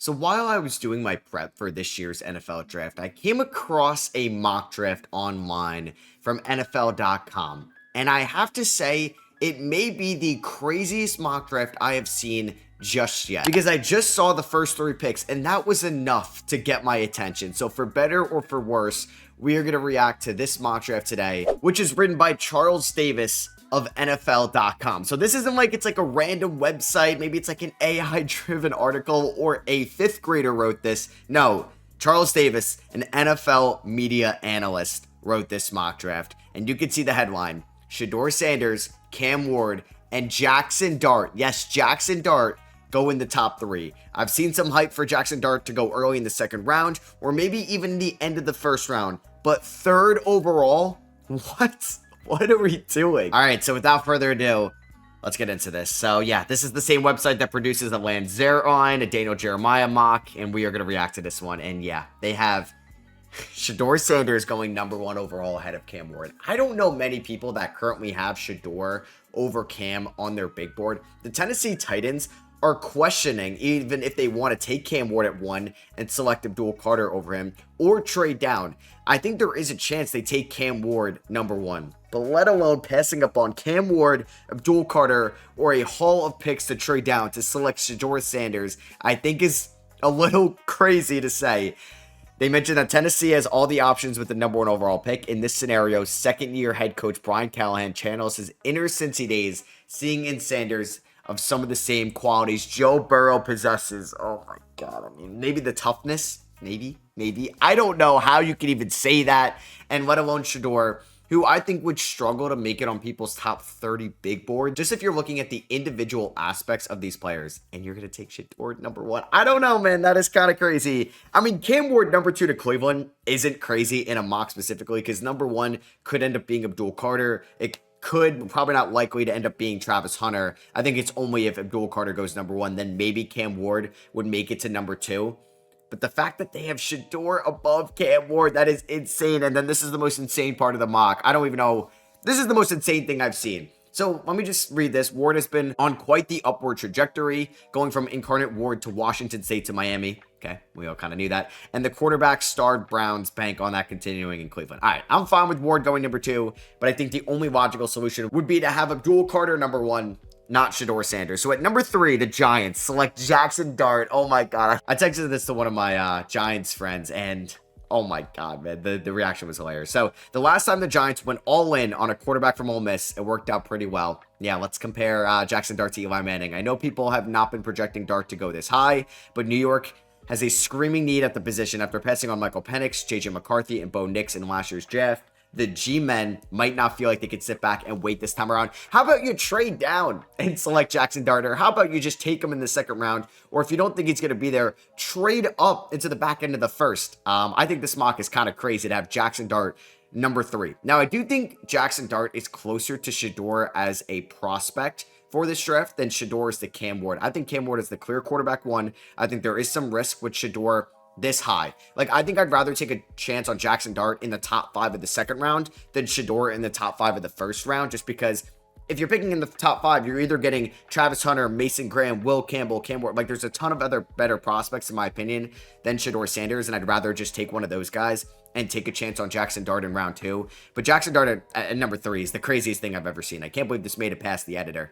So while I was doing my prep for this year's NFL draft, I came across a mock draft online from NFL.com. And I have to say, it may be the craziest mock draft I have seen just yet. Because I just saw the first three picks, and that was enough to get my attention. So for better or for worse, we are going to react to this mock draft today, which is written by Charles Davis of NFL.com. So this isn't like it's like a random website. Maybe it's like an AI driven article or a fifth grader wrote this. No, Charles Davis, an NFL media analyst, wrote this mock draft. And you can see the headline: Shedeur Sanders, Cam Ward, and Jackson Dart. Yes, Jackson Dart go in the top three. I've seen some hype for Jackson Dart to go early in the second round, or maybe even the end of the first round. But third overall? What? What are we doing? All right, so without further ado, let's get into this. So yeah, this is the same website that produces a Lance Zierlein, a Daniel Jeremiah mock, and we are going to react to this one. And yeah, they have Shedeur Sanders going number one overall ahead of Cam Ward. I don't know many people that currently have Shedeur over Cam on their big board. The Tennessee Titans are questioning even if they want to take Cam Ward at 1 and select Abdul Carter over him or trade down. I think there is a chance they take Cam Ward number 1, but let alone passing up on Cam Ward, Abdul Carter, or a haul of picks to trade down to select Shedeur Sanders, I think is a little crazy to say. They mentioned that Tennessee has all the options with the number 1 overall pick. In this scenario, second-year head coach Brian Callahan channels his inner Cincy days, seeing in Sanders of some of the same qualities Joe Burrow possesses. Oh my God. I mean, maybe the toughness, maybe. I don't know how you can even say that, and let alone Shedeur, who I think would struggle to make it on people's top 30 big board, just if you're looking at the individual aspects of these players, and you're going to take Shedeur number 1. I don't know, man. That is kind of crazy. I mean, Cam Ward number 2 to Cleveland isn't crazy in a mock specifically, because number 1 could end up being Abdul Carter. It could, probably not likely to end up being Travis Hunter. I think it's only if Abdul Carter goes number 1, then maybe Cam Ward would make it to number 2. But the fact that they have Shedeur above Cam Ward, that is insane. And then this is the most insane part of the mock. I don't even know. This is the most insane thing I've seen. So let me just read this. Ward has been on quite the upward trajectory, going from Incarnate Ward to Washington State to Miami. Okay, we all kind of knew that. And the quarterback starred Browns bank on that continuing in Cleveland. All right, I'm fine with Ward going number 2, but I think the only logical solution would be to have Abdul Carter number 1, not Shedeur Sanders. So at number 3, the Giants select Jackson Dart. Oh my God. I texted this to one of my Giants friends, and oh my God, man, the reaction was hilarious. So the last time the Giants went all in on a quarterback from Ole Miss, it worked out pretty well. Yeah, let's compare Jackson Dart to Eli Manning. I know people have not been projecting Dart to go this high, but New York has a screaming need at the position after passing on Michael Penix, JJ McCarthy, and Bo Nix in last year's draft. The G-men might not feel like they could sit back and wait this time around. How about you trade down and select Jackson Dart? Or how about you just take him in the second round? Or if you don't think he's going to be there, trade up into the back end of the first. I think this mock is kind of crazy to have Jackson Dart number 3. Now, I do think Jackson Dart is closer to Shedeur as a prospect for this draft than Shedeur is to Cam Ward. I think Cam Ward is the clear quarterback 1. I think there is some risk with Shedeur this high. Like, I think I'd rather take a chance on Jackson Dart in the top 5 of the second round than Shedeur in the top 5 of the first round, just because if you're picking in the top 5, you're either getting Travis Hunter, Mason Graham, Will Campbell, Cam Ward. Like, there's a ton of other better prospects, in my opinion, than Shedeur Sanders, and I'd rather just take one of those guys and take a chance on Jackson Dart in round 2. But Jackson Dart at number 3 is the craziest thing I've ever seen. I can't believe this made it past the editor.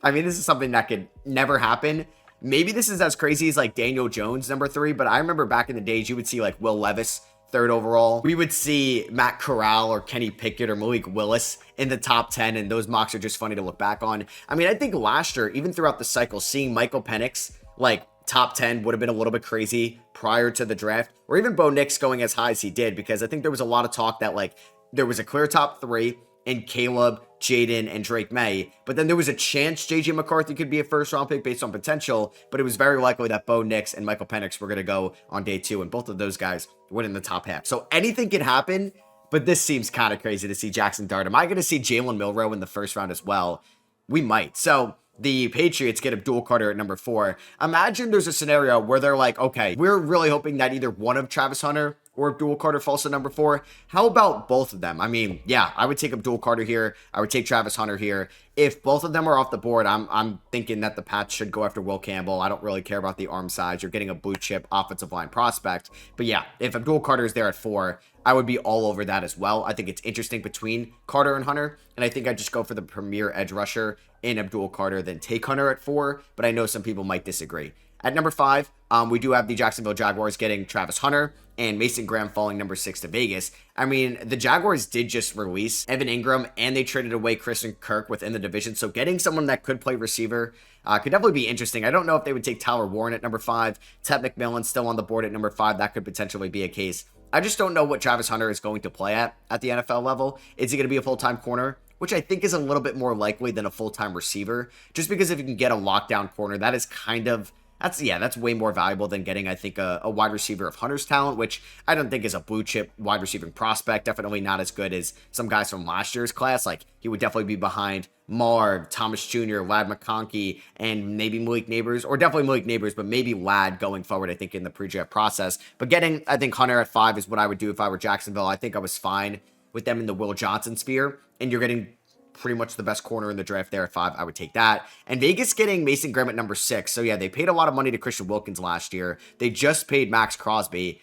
I mean, this is something that could never happen. Maybe this is as crazy as like Daniel Jones number 3, but I remember back in the days you would see like Will Levis 3rd overall. We would see Matt Corral or Kenny Pickett or Malik Willis in the top 10, and those mocks are just funny to look back on. I mean, I think last year, even throughout the cycle, seeing Michael Penix like top 10 would have been a little bit crazy prior to the draft, or even Bo Nix going as high as he did, because I think there was a lot of talk that like there was a clear top 3 in Caleb, Jaden, and Drake May. But then there was a chance JJ McCarthy could be a first-round pick based on potential, but it was very likely that Bo Nix and Michael Penix were going to go on day 2, and both of those guys went in the top half. So anything can happen, but this seems kind of crazy to see Jackson Dart. Am I going to see Jalen Milroe in the first round as well? We might. So the Patriots get Abdul Carter at number 4. Imagine there's a scenario where they're like, okay, we're really hoping that either one of Travis Hunter or Abdul Carter falls to number 4. How about both of them? I mean, yeah, I would take Abdul Carter here. I would take Travis Hunter here. If both of them are off the board, I'm thinking that the Pats should go after Will Campbell. I don't really care about the arm size. You're getting a blue chip offensive line prospect. But yeah, if Abdul Carter is there at 4, I would be all over that as well. I think it's interesting between Carter and Hunter, and I think I'd just go for the premier edge rusher in Abdul Carter, then take Hunter at 4, but I know some people might disagree. At number 5, we do have the Jacksonville Jaguars getting Travis Hunter and Mason Graham falling number 6 to Vegas. I mean, the Jaguars did just release Evan Ingram, and they traded away Christian Kirk within the division, so getting someone that could play receiver could definitely be interesting. I don't know if they would take Tyler Warren at number 5. Ted McMillan still on the board at number 5. That could potentially be a case. I just don't know what Travis Hunter is going to play at the NFL level. Is he going to be a full-time corner? Which I think is a little bit more likely than a full-time receiver. Just because if you can get a lockdown corner, that is kind of... That's way more valuable than getting, I think, a wide receiver of Hunter's talent, which I don't think is a blue chip wide receiving prospect. Definitely not as good as some guys from last year's class. Like, he would definitely be behind Marv, Thomas Jr., Lad McConkey, and maybe Malik Neighbors, or definitely Malik Neighbors, but maybe Lad going forward, I think, in the pre-draft process. But getting, I think, Hunter at 5 is what I would do if I were Jacksonville. I think I was fine with them in the Will Johnson sphere, and you're getting pretty much the best corner in the draft there at 5. I would take that. And Vegas getting Mason Graham at number 6. So yeah, they paid a lot of money to Christian Wilkins last year. They just paid Max Crosby.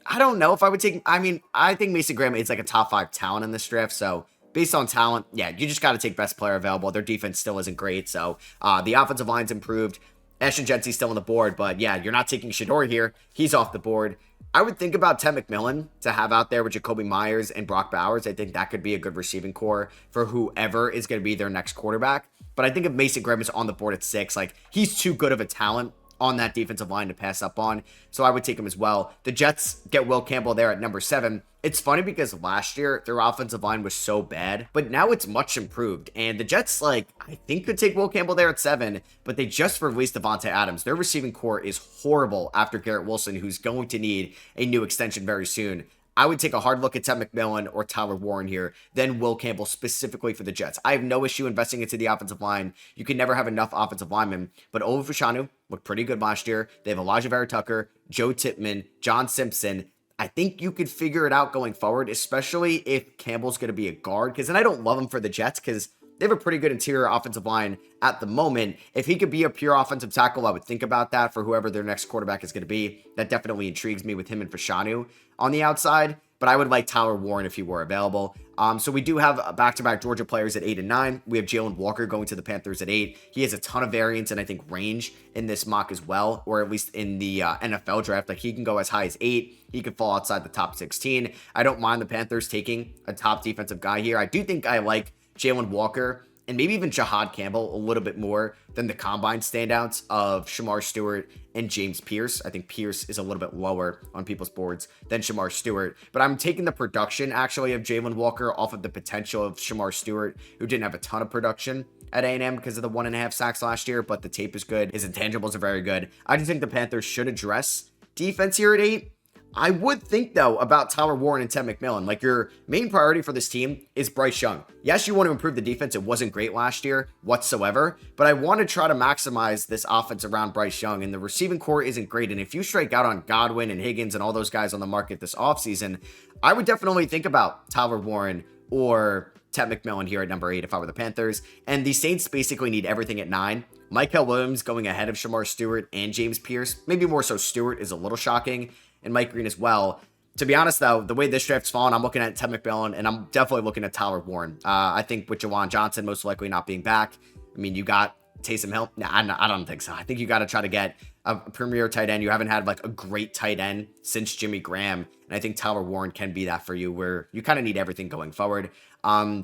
I don't know if I would take... I mean, I think Mason Graham is like a top 5 talent in this draft. So based on talent, yeah, you just got to take best player available. Their defense still isn't great. So the offensive line's improved. Ashton Jeanty's still on the board, but yeah, you're not taking Shedeur here. He's off the board. I would think about Ted McMillan to have out there with Jacoby Myers and Brock Bowers. I think that could be a good receiving core for whoever is going to be their next quarterback. But I think if Mason Graham is on the board at 6, like, he's too good of a talent on that defensive line to pass up on. So I would take him as well. The Jets get Will Campbell there at number 7. It's funny because last year their offensive line was so bad, but now it's much improved. And the Jets, like, I think could take Will Campbell there at 7, but they just released Devontae Adams. Their receiving core is horrible after Garrett Wilson, who's going to need a new extension very soon. I would take a hard look at Ted McMillan or Tyler Warren here, then Will Campbell specifically for the Jets. I have no issue investing into the offensive line. You can never have enough offensive linemen, but Olu Fashanu looked pretty good last year. They have Elijah Vera Tucker, Joe Tippmann, John Simpson. I think you could figure it out going forward, especially if Campbell's going to be a guard, because then I don't love him for the Jets because they have a pretty good interior offensive line at the moment. If he could be a pure offensive tackle, I would think about that for whoever their next quarterback is going to be. That definitely intrigues me with him and Fashanu on the outside, but I would like Tyler Warren if he were available. So we do have back-to-back Georgia players at 8 and 9. We have Jalen Walker going to the Panthers at 8. He has a ton of variance and I think range in this mock as well, or at least in the NFL draft. Like, he can go as high as 8. He could fall outside the top 16. I don't mind the Panthers taking a top defensive guy here. I do think I like Jalen Walker and maybe even Jahad Campbell a little bit more than the combine standouts of Shamar Stewart and James Pierce. I think Pierce is a little bit lower on people's boards than Shamar Stewart, but I'm taking the production actually of Jalen Walker off of the potential of Shamar Stewart, who didn't have a ton of production at A&M because of the 1.5 sacks last year, but the tape is good. His intangibles are very good. I just think the Panthers should address defense here at 8. I would think, though, about Tyler Warren and Ted McMillan. Like, your main priority for this team is Bryce Young. Yes, you want to improve the defense. It wasn't great last year whatsoever, but I want to try to maximize this offense around Bryce Young, and the receiving core isn't great. And if you strike out on Godwin and Higgins and all those guys on the market this offseason, I would definitely think about Tyler Warren or Ted McMillan here at number 8 if I were the Panthers. And the Saints basically need everything at 9. Michael Williams going ahead of Shamar Stewart and James Pierce. Maybe more so Stewart is a little shocking, and Mike Green as well. To be honest, though, the way this draft's fallen, I'm looking at Ted McMillan, and I'm definitely looking at Tyler Warren. I think with Jawan Johnson most likely not being back, I mean, you got Taysom Hill. Nah, I don't think so. I think you got to try to get a premier tight end. You haven't had like a great tight end since Jimmy Graham, and I think Tyler Warren can be that for you, where you kind of need everything going forward.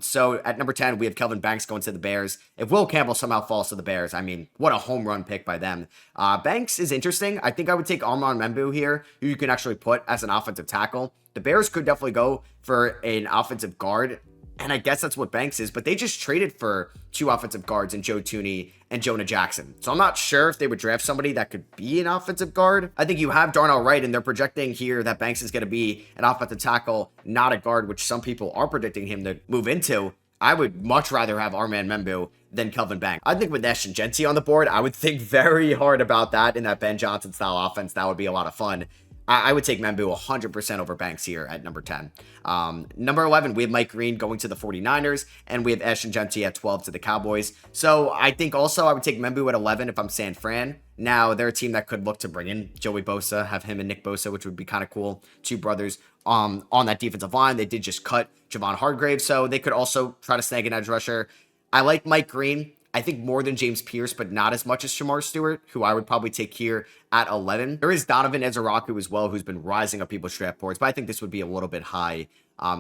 So at number 10, we have Kelvin Banks going to the Bears. If Will Campbell somehow falls to the Bears, I mean, what a home run pick by them. Banks is interesting. I think I would take Armand Membu here, who you can actually put as an offensive tackle. The Bears could definitely go for an offensive guard, and I guess that's what Banks is, but they just traded for 2 offensive guards in Joe Thuney and Jonah Jackson. So I'm not sure if they would draft somebody that could be an offensive guard. I think you have Darnell Wright, and they're projecting here that Banks is going to be an offensive tackle, not a guard, which some people are predicting him to move into. I would much rather have Armand Membu than Kelvin Banks. I think with Ashton Jeanty on the board, I would think very hard about that in that Ben Johnson style offense. That would be a lot of fun. I would take Membu 100% over Banks here at number 10. Number 11, we have Mike Green going to the 49ers, and we have Ashton Jeanty at 12 to the Cowboys. So I think also I would take Membu at 11 if I'm San Fran. Now, they're a team that could look to bring in Joey Bosa, have him and Nick Bosa, which would be kind of cool. Two brothers on that defensive line. They did just cut Javon Hargrave, so they could also try to snag an edge rusher. I like Mike Green. I think more than James Pierce, but not as much as Shamar Stewart, who I would probably take here at 11. There is Donovan Ezeraku as well, who's been rising up people's draft boards, but I think this would be a little bit high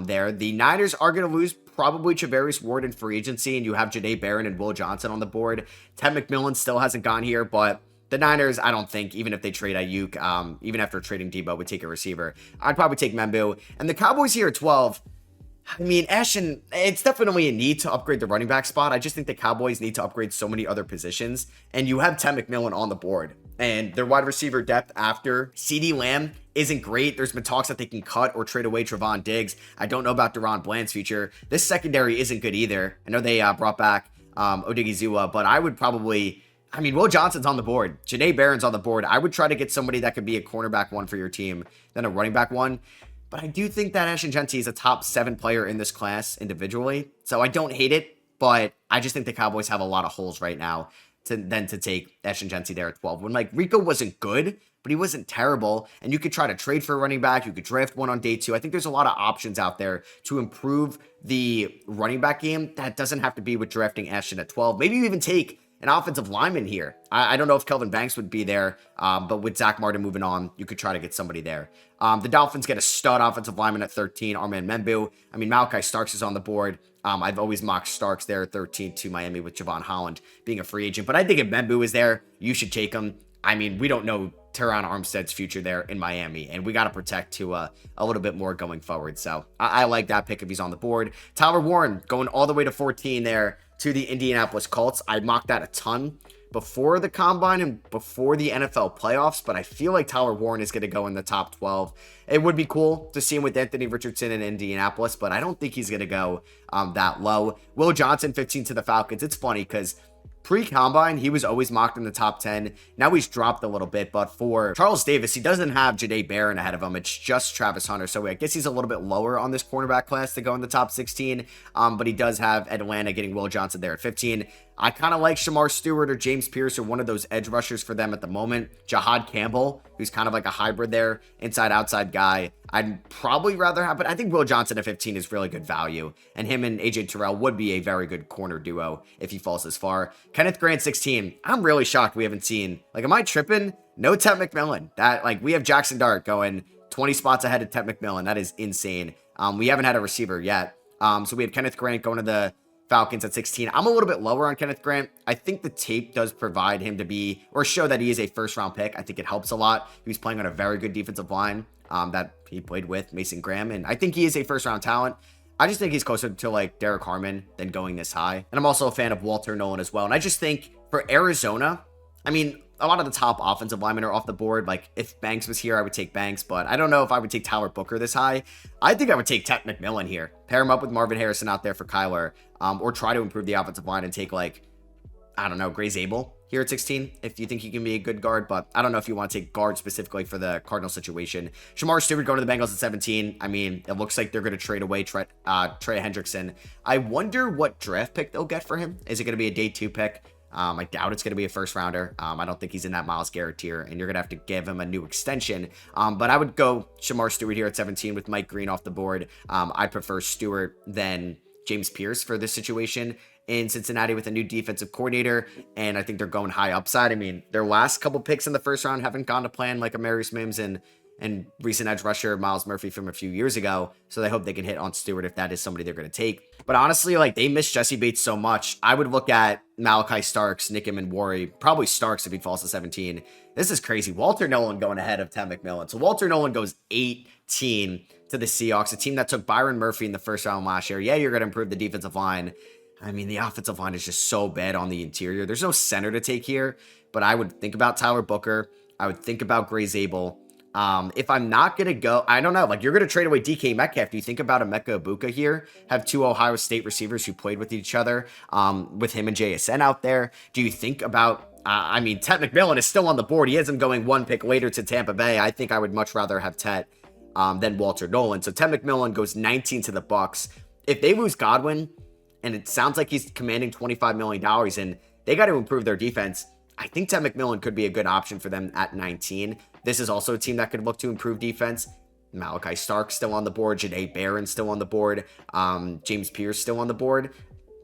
there. The Niners are going to lose probably Charvarius Ward in free agency, and you have Jahdae Barron and Will Johnson on the board. Ted McMillan still hasn't gone here, but the Niners, I don't think, even if they trade Ayuk, even after trading Debo, would take a receiver. I'd probably take Membu. And the Cowboys here at 12, I mean, Ashton, it's definitely a need to upgrade the running back spot. I just think the Cowboys need to upgrade so many other positions. And you have Ted McMillan on the board. And their wide receiver depth after CeeDee Lamb isn't great. There's been talks that they can cut or trade away Trevon Diggs. I don't know about Deron Bland's future. This secondary isn't good either. I know they brought back Odigizua, but I would probably... I mean, Will Johnson's on the board. Jahdae Barron's on the board. I would try to get somebody that could be a cornerback one for your team, then a running back one. But I do think that Ashton Jeanty is a top 7 player in this class individually. So I don't hate it, but I just think the Cowboys have a lot of holes right now to take Ashton Jeanty there at 12. When like Rico wasn't good, but he wasn't terrible. And you could try to trade for a running back. You could draft one on day 2. I think there's a lot of options out there to improve the running back game. That doesn't have to be with drafting Ashton at 12. Maybe you even take an offensive lineman here. I don't know if Kelvin Banks would be there, but with Zach Martin moving on, you could try to get somebody there. The Dolphins get a stud offensive lineman at 13, Armand Membu. I mean, Malachi Starks is on the board. I've always mocked Starks there at 13 to Miami with Javon Holland being a free agent. But I think if Membu is there, you should take him. I mean, we don't know Teron Armstead's future there in Miami, and we got to protect to a little bit more going forward. So I like that pick if he's on the board. Tyler Warren going all the way to 14 there to the Indianapolis Colts. I mocked that a ton before the combine and before the NFL playoffs, but I feel like Tyler Warren is going to go in the top 12. It would be cool to see him with Anthony Richardson in Indianapolis, but I don't think he's going to go that low. Will Johnson, 15 to the Falcons. It's funny because pre-combine, he was always mocked in the top 10. Now he's dropped a little bit, but for Charles Davis, he doesn't have Jahdae Barron ahead of him. It's just Travis Hunter. So I guess he's a little bit lower on this cornerback class to go in the top 16. But he does have Atlanta getting Will Johnson there at 15. I kind of like Shamar Stewart or James Pierce or one of those edge rushers for them at the moment. Jahad Campbell, who's kind of like a hybrid there, inside-outside guy. I'd probably rather have, but I think Will Johnson at 15 is really good value. And him and AJ Terrell would be a very good corner duo if he falls this far. Kenneth Grant, 16. I'm really shocked we haven't seen, like, am I tripping? No Ted McMillan. That, like, we have Jackson Dart going 20 spots ahead of Ted McMillan. That is insane. We haven't had a receiver yet. So we have Kenneth Grant going to the Falcons at 16. I'm a little bit lower on Kenneth Grant. I think the tape does provide him to be, or show that he is a first-round pick. I think it helps a lot. He was playing on a very good defensive line that he played with, Mason Graham, and I think he is a first-round talent. I just think he's closer to like Derek Harmon than going this high. And I'm also a fan of Walter Nolan as well. And I just think for Arizona, I mean, a lot of the top offensive linemen are off the board. Like, if Banks was here, I would take Banks, but I don't know if I would take Tyler Booker this high. I think I would take Ted McMillan here. Pair him up with Marvin Harrison out there for Kyler, or try to improve the offensive line and take, like, I don't know, Gray Zabel here at 16, if you think he can be a good guard, but I don't know if you want to take guard specifically for the Cardinal situation. Shamar Stewart going to the Bengals at 17. I mean, it looks like they're going to trade away Trey Hendrickson. I wonder what draft pick they'll get for him. Is it going to be a day 2 pick? I doubt it's going to be a first rounder. I don't think he's in that Myles Garrett tier, and you're going to have to give him a new extension. But I would go Shamar Stewart here at 17 with Mike Green off the board. I prefer Stewart than James Pierce for this situation in Cincinnati with a new defensive coordinator, and I think they're going high upside. I mean, their last couple picks in the first round haven't gone to plan, like Amarius Mims and recent edge rusher Myles Murphy from a few years ago, so they hope they can hit on Stewart if that is somebody they're going to take. But honestly, like, they miss Jesse Bates so much. I would look at Malachi Starks, Nickem, and Worry. Probably Starks if he falls to 17. This is crazy. Walter Nolan going ahead of Ted McMillan. So Walter Nolan goes 18 to the Seahawks, a team that took Byron Murphy in the first round last year. Yeah, you're going to improve the defensive line. I mean, the offensive line is just so bad on the interior. There's no center to take here, but I would think about Tyler Booker. I would think about Gray Zabel. If I'm not going to go, I don't know, like, you're going to trade away DK Metcalf. Do you think about Emeka Ibuka here? Have 2 Ohio State receivers who played with each other, with him and JSN out there. Do you think about I mean, Tet McMillan is still on the board. He has him going one pick later to Tampa Bay. I think I would much rather have Tet than Walter Nolan. So Tet McMillan goes 19 to the Bucks. If they lose Godwin, and it sounds like he's commanding $25 million, and they got to improve their defense, I think Tet McMillan could be a good option for them at 19. This is also a team that could look to improve defense. Malachi Stark still on the board. Jahdae Barron still on the board. James Pierce still on the board.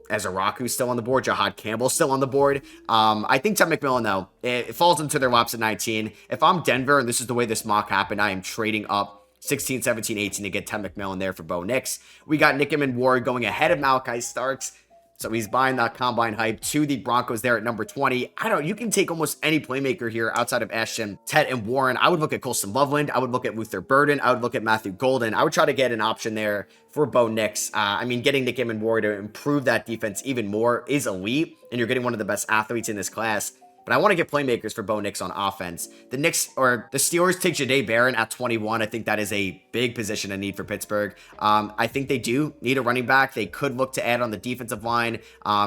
Ezra still on the board. Jahad Campbell still on the board. I think Tet McMillan, though, it falls into their laps at 19. If I'm Denver and this is the way this mock happened, I am trading up 16, 17, 18 to get Tet McMillan there for Bo Nix. We got Nickerman Ward going ahead of Malachi Starks. So he's buying that combine hype to the Broncos there at number 20. You can take almost any playmaker here outside of Ashton, Tet, and Warren. I would look at Colston Loveland. I would look at Luther Burden. I would look at Matthew Golden. I would try to get an option there for Bo Nix. I mean, getting Nickerman Ward to improve that defense even more is elite, and you're getting one of the best athletes in this class. But I want to get playmakers for Bo Nix on offense. The Steelers take Jahdae Barron at 21. I think that is a big position of need for Pittsburgh. I think they do need a running back. They could look to add on the defensive line.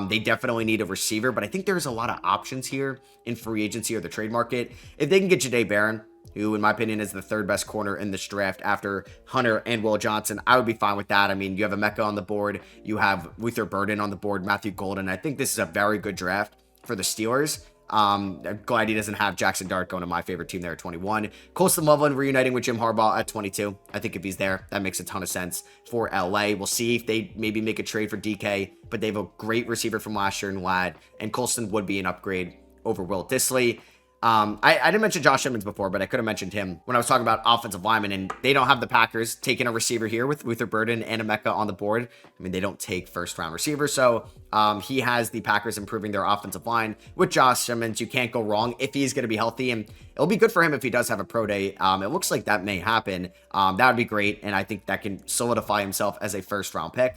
They definitely need a receiver, but I think there's a lot of options here in free agency or the trade market. If they can get Jahdae Barron, who in my opinion is the third best corner in this draft after Hunter and Will Johnson, I would be fine with that. I mean, you have Emeka on the board. You have Luther Burden on the board, Matthew Golden. I think this is a very good draft for the Steelers. I'm glad he doesn't have Jackson Dart going to my favorite team there at 21. Colston Loveland reuniting with Jim Harbaugh at 22. I think if he's there, that makes a ton of sense for LA. We'll see if they maybe make a trade for DK, but they have a great receiver from last year in Ladd, and Colston would be an upgrade over Will Dissly. I didn't mention Josh Simmons before, but I could have mentioned him when I was talking about offensive linemen, and they don't have the Packers taking a receiver here with Luther Burden and Emeka on the board. I mean, they don't take first-round receivers, so he has the Packers improving their offensive line with Josh Simmons. You can't go wrong if he's going to be healthy, and it'll be good for him if he does have a pro day. It looks like that may happen. That would be great, and I think that can solidify himself as a first-round pick.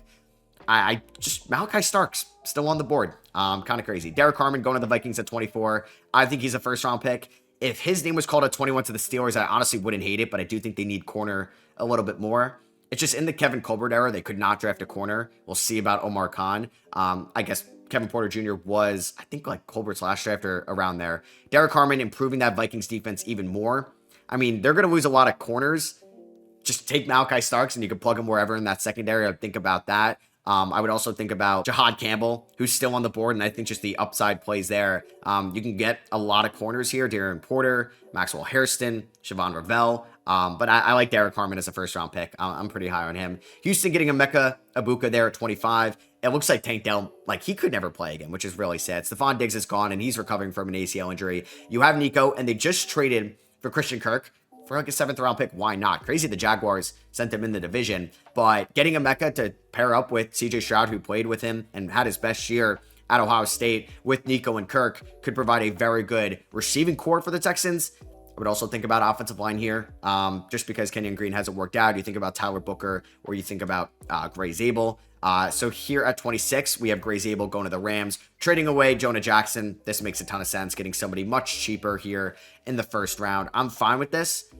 Malachi Stark's still on the board. Kind of crazy. Derek Harmon going to the Vikings at 24. I think he's a first round pick. If his name was called at 21 to the Steelers, I honestly wouldn't hate it, but I do think they need corner a little bit more. It's just in the Kevin Colbert era, they could not draft a corner. We'll see about Omar Khan. I guess Kevin Porter Jr. was, I think, like Colbert's last draft or around there. Derek Harmon improving that Vikings defense even more. I mean, they're going to lose a lot of corners. Just take Malachi Starks and you can plug him wherever in that secondary. I'd think about that. I would also think about Jahad Campbell, who's still on the board, and I think just the upside plays there. You can get a lot of corners here. Darren Porter, Maxwell Hairston, Siobhan Ravel. But I like Derek Harmon as a first-round pick. I'm pretty high on him. Houston getting Emeka Egbuka there at 25. It looks like Tank Dell, he could never play again, which is really sad. Stephon Diggs is gone, and he's recovering from an ACL injury. You have Nico, and they just traded for Christian Kirk for a 7th-round pick. Why not? Crazy the Jaguars sent him in the division, but getting Emeka to pair up with CJ Stroud, who played with him and had his best year at Ohio State with Nico and Kirk, could provide a very good receiving core for the Texans. I would also think about offensive line here, just because Kenyon Green hasn't worked out. You think about Tyler Booker, or you think about Gray Zabel. So here at 26, we have Gray Zabel going to the Rams, trading away Jonah Jackson. This makes a ton of sense, getting somebody much cheaper here in the first round. I'm fine with this.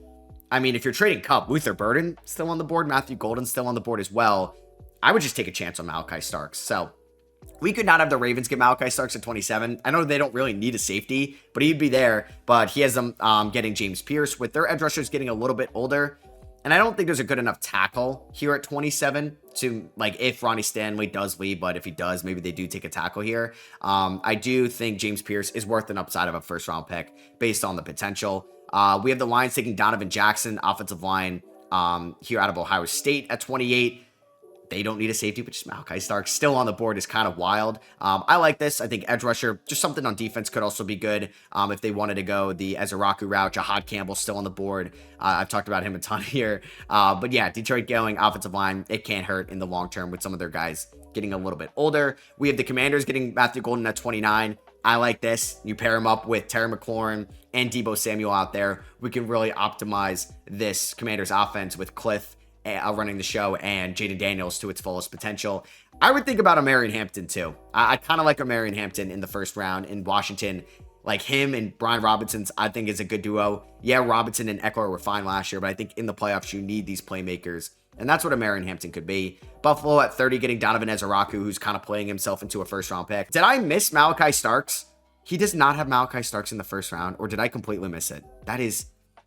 I mean, if you're trading Cup, Luther Burden still on the board, Matthew Golden still on the board as well. I would just take a chance on Malachi Starks. So we could not have the Ravens get Malachi Starks at 27. I know they don't really need a safety, but he'd be there. But he has them getting James Pierce with their edge rushers getting a little bit older. And I don't think there's a good enough tackle here at 27 to, if Ronnie Stanley does leave, but if he does, maybe they do take a tackle here. I do think James Pierce is worth an upside of a first-round pick based on the potential. We have the Lions taking Donovan Jackson, offensive line, here out of Ohio State at 28. They don't need a safety, but just Malachi Starks still on the board is kind of wild. I like this. I think edge rusher, just something on defense could also be good if they wanted to go the Ezra route. Jahad Campbell still on the board. I've talked about him a ton here. But yeah, Detroit going offensive line, it can't hurt in the long term with some of their guys getting a little bit older. We have the Commanders getting Matthew Golden at 29. I like this. You pair him up with Terry McLaurin and Deebo Samuel out there. We can really optimize this Commanders offense with Cliff running the show and Jaden Daniels to its fullest potential. I would think about Omarion Hampton too. I kind of like Omarion Hampton in the first round in Washington. Like him and Brian Robinson's, I think is a good duo. Yeah, Robinson and Eckler were fine last year, but I think in the playoffs, you need these playmakers. And that's what Omarion Hampton could be. Buffalo at 30 getting Donovan Ezra, who's kind of playing himself into a first round pick. Did I miss Malachi Starks He does not have Malachi Starks in the first round, or did I completely miss it? That is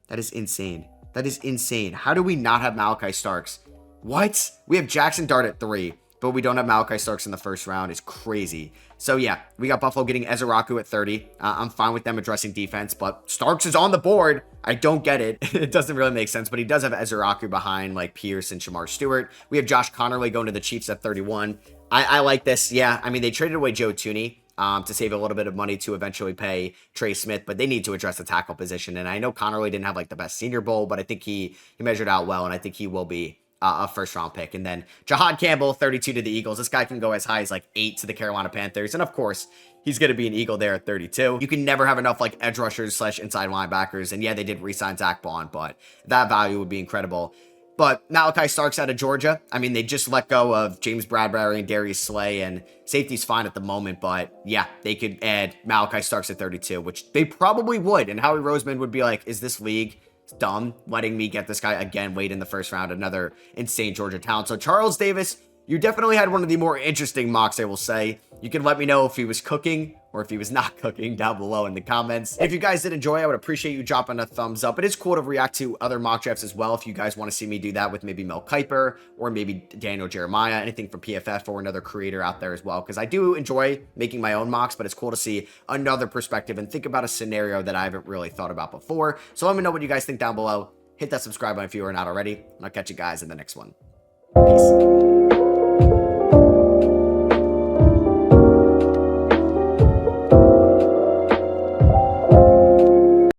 insane. That is insane. How do we not have Malachi Starks? What? We have Jackson Dart at 3, but we don't have Malachi Starks in the first round. It's crazy. So yeah, we got Buffalo getting Ezeraku at 30. I'm fine with them addressing defense, but Starks is on the board. I don't get it. It doesn't really make sense, but he does have Ezeraku behind like Pierce and Shamar Stewart. We have Josh Connerly going to the Chiefs at 31. I like this. Yeah, I mean, they traded away Joe Tooney to save a little bit of money to eventually pay Trey Smith, but they need to address the tackle position. And I know Connerly didn't have like the best Senior Bowl, but I think he measured out well, and I think he will be a first round pick. And then Jahad Campbell, 32 to the Eagles. This guy can go as high as like 8 to the Carolina Panthers. And of course, he's going to be an Eagle there at 32. You can never have enough like edge rushers / inside linebackers. And yeah, they did re-sign Zach Bond, but that value would be incredible. But Malachi Starks out of Georgia. I mean, they just let go of James Bradbury and Darius Slay, and safety's fine at the moment. But yeah, they could add Malachi Starks at 32, which they probably would. And Howie Roseman would be like, is this league dumb letting me get this guy again late in the first round? Another insane Georgia talent. So Charles Davis, you definitely had one of the more interesting mocks, I will say. You can let me know if he was cooking or if he was not cooking down below in the comments. If you guys did enjoy, I would appreciate you dropping a thumbs up. It is cool to react to other mock drafts as well. If you guys want to see me do that with maybe Mel Kiper or maybe Daniel Jeremiah, anything from PFF or another creator out there as well. Because I do enjoy making my own mocks, but it's cool to see another perspective and think about a scenario that I haven't really thought about before. So let me know what you guys think down below. Hit that subscribe button if you are not already, and I'll catch you guys in the next one. Peace.